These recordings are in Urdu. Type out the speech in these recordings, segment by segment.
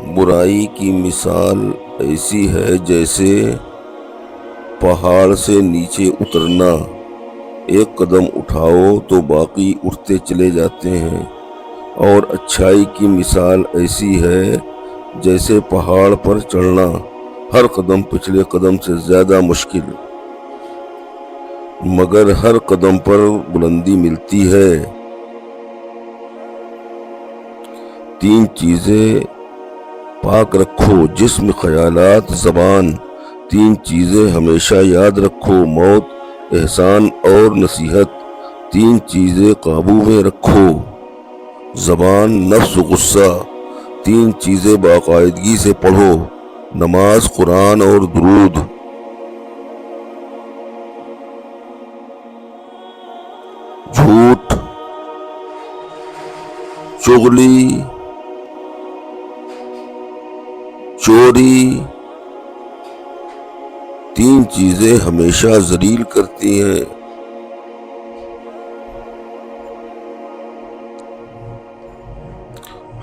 برائی کی مثال ایسی ہے جیسے پہاڑ سے نیچے اترنا، ایک قدم اٹھاؤ تو باقی اٹھتے چلے جاتے ہیں، اور اچھائی کی مثال ایسی ہے جیسے پہاڑ پر چڑھنا، ہر قدم پچھلے قدم سے زیادہ مشکل، مگر ہر قدم پر بلندی ملتی ہے۔ 3 چیزیں پاک رکھو، جسم، خیالات، زبان۔ 3 چیزیں ہمیشہ یاد رکھو، موت، احسان اور نصیحت۔ 3 چیزیں قابو میں رکھو، زبان، نفس، غصہ۔ 3 چیزیں باقاعدگی سے پڑھو، نماز، قرآن اور درود۔ جھوٹ، چغلی، چوری، 3 چیزیں ہمیشہ ذلیل کرتی ہیں۔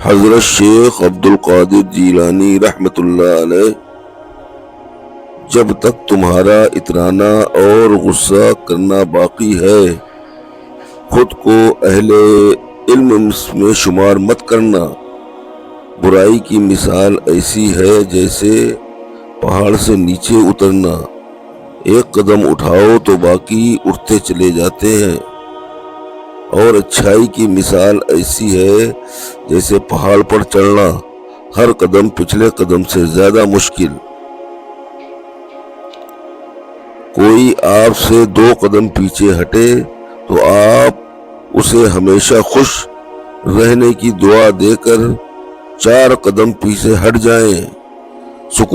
حضرت شیخ عبدالقادر جیلانی رحمۃ اللہ علیہ: جب تک تمہارا اترانا اور غصہ کرنا باقی ہے، خود کو اہل علم میں شمار مت کرنا۔ برائی کی مثال ایسی ہے جیسے پہاڑ سے نیچے اترنا، ایک قدم اٹھاؤ تو باقی اٹھتے چلے جاتے ہیں، اور اچھائی کی مثال ایسی ہے جیسے پہاڑ پر چڑھنا، ہر قدم پچھلے قدم سے زیادہ مشکل۔ کوئی آپ سے 2 قدم پیچھے ہٹے تو آپ اسے ہمیشہ خوش رہنے کی دعا دے کر 4 قدم پیچھے ہٹ جائیں۔ سکون